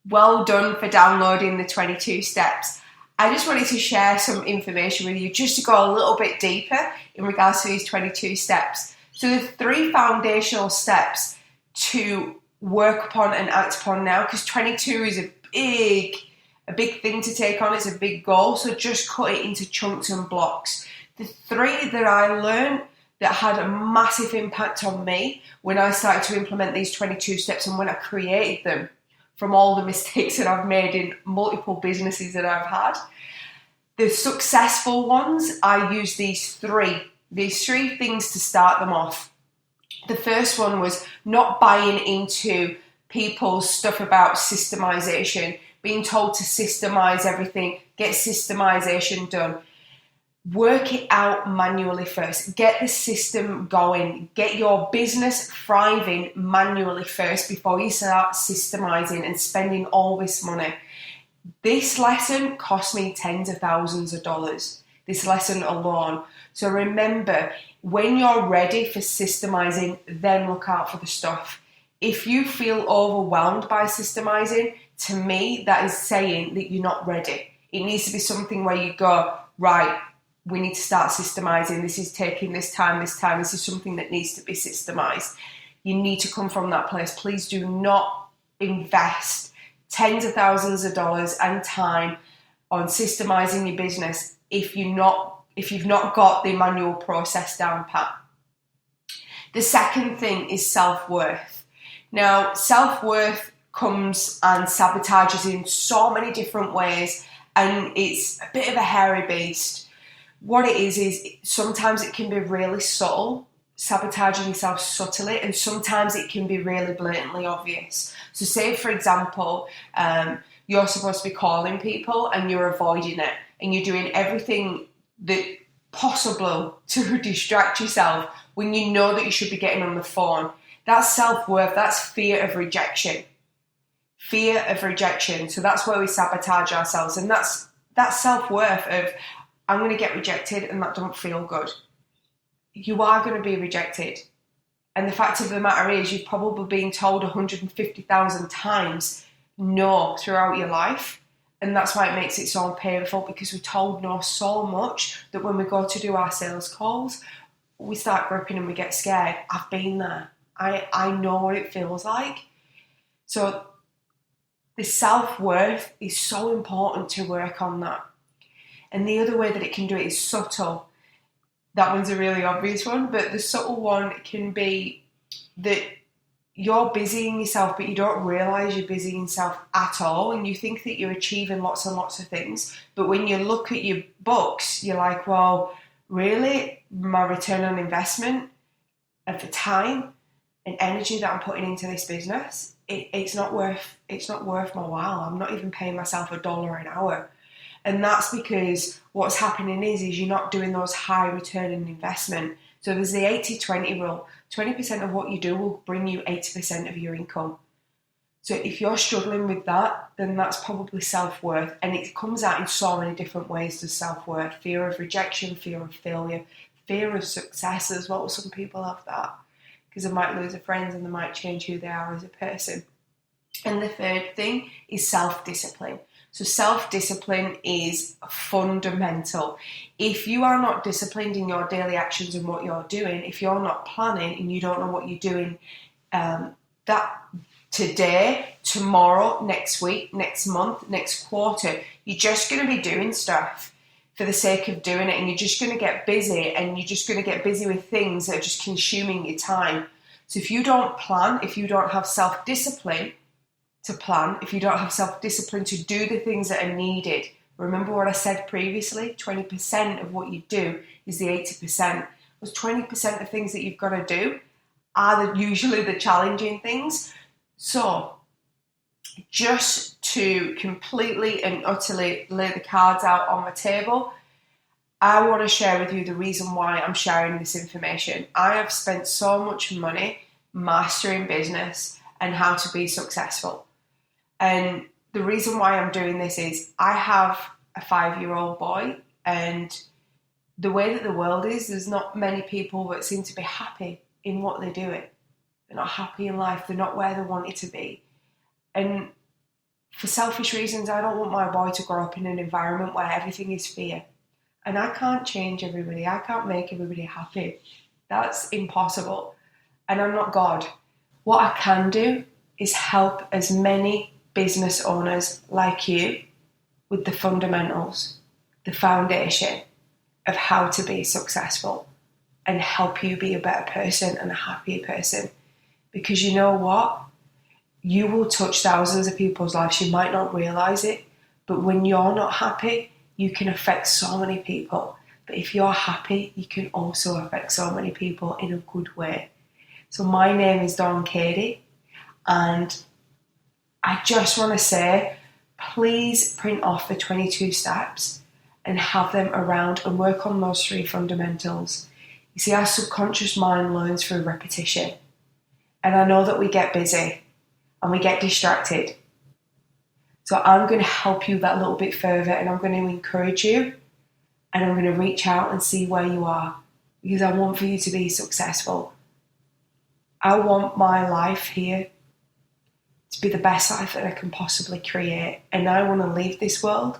Well done for downloading the 22 steps. I just wanted to share some information with you just to go a little bit deeper in regards to these 22 steps. So the 3 foundational steps to work upon and act upon now, because 22 is a big thing to take on. It's a big goal, so just cut it into chunks and blocks. The 3 that I learned that had a massive impact on me when I started to implement these 22 steps and when I created them from all the mistakes that I've made in multiple businesses that I've had. The successful ones, I use these three things to start them off. The first one was not buying into people's stuff about systemization, being told to systemize everything, get systemization done. Work it out manually first. Get the system going. Get your business thriving manually first before you start systemizing and spending all this money. This lesson cost me tens of thousands of dollars, this lesson alone. So remember, when you're ready for systemizing, then look out for the stuff. If you feel overwhelmed by systemizing, to me, that is saying that you're not ready. It needs to be something where you go, right, we need to start systemizing. This is taking this time. This is something that needs to be systemized. You need to come from that place. Please do not invest tens of thousands of dollars and time on systemizing your business if you've not got the manual process down pat. The second thing is self-worth. Now, self-worth comes and sabotages in so many different ways, and it's a bit of a hairy beast. What it is sometimes it can be really subtle, sabotaging yourself subtly, and sometimes it can be really blatantly obvious. So say, for example, you're supposed to be calling people and you're avoiding it, and you're doing everything that possible to distract yourself when you know that you should be getting on the phone. That's self-worth, that's fear of rejection. Fear of rejection. So that's where we sabotage ourselves, and that's self-worth of, I'm going to get rejected and that don't feel good. You are going to be rejected. And the fact of the matter is, you've probably been told 150,000 times no throughout your life. And that's why it makes it so painful, because we're told no so much that when we go to do our sales calls, we start gripping and we get scared. I've been there. I know what it feels like. So the self-worth is so important to work on that. And the other way that it can do it is subtle. That one's a really obvious one, but the subtle one can be that you're busying yourself, but you don't realise you're busying yourself at all, and you think that you're achieving lots and lots of things. But when you look at your books, you're like, well, really? My return on investment of the time and energy that I'm putting into this business, it's not worth my while. I'm not even paying myself $1 an hour. And that's because what's happening is you're not doing those high return on investment. So there's the 80-20 rule. 20% of what you do will bring you 80% of your income. So if you're struggling with that, then that's probably self-worth. And it comes out in so many different ways to self-worth. Fear of rejection, fear of failure, fear of success as well. Some people have that because they might lose their friends and they might change who they are as a person. And the third thing is self-discipline. So self-discipline is fundamental. If you are not disciplined in your daily actions and what you're doing, if you're not planning and you don't know what you're doing that today, tomorrow, next week, next month, next quarter, you're just going to be doing stuff for the sake of doing it, and you're just going to get busy, and you're just going to get busy with things that are just consuming your time. So if you don't plan, if you don't have self-discipline to plan, if you don't have self-discipline to do the things that are needed, remember what I said previously, 20% of what you do is the 80%. Those 20% of things that you've got to do are usually the challenging things. So just to completely and utterly lay the cards out on the table, I want to share with you the reason why I'm sharing this information. I have spent so much money mastering business and how to be successful. And the reason why I'm doing this is I have a 5-year-old boy, and the way that the world is, there's not many people that seem to be happy in what they're doing. They're not happy in life. They're not where they want it to be. And For selfish reasons, I don't want my boy to grow up in an environment where everything is fear. And I can't change everybody. I can't make everybody happy. That's impossible. And I'm not God. What I can do is help as many business owners like you with the fundamentals, the foundation of how to be successful, and help you be a better person and a happier person. Because you know what? You will touch thousands of people's lives. You might not realize it, but when you're not happy, you can affect so many people. But if you're happy, you can also affect so many people in a good way. So my name is Dawn Cady, and I just want to say, please print off the 22 steps and have them around and work on those 3 fundamentals. You see, our subconscious mind learns through repetition. And I know that we get busy and we get distracted. So I'm going to help you that little bit further, and I'm going to encourage you, and I'm going to reach out and see where you are, because I want for you to be successful. I want my life here to be the best life that I can possibly create, and I want to leave this world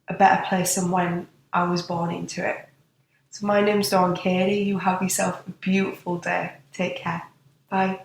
a better place than when I was born into it. So my name's Dawn Cady. You have yourself a beautiful day. Take care. Bye.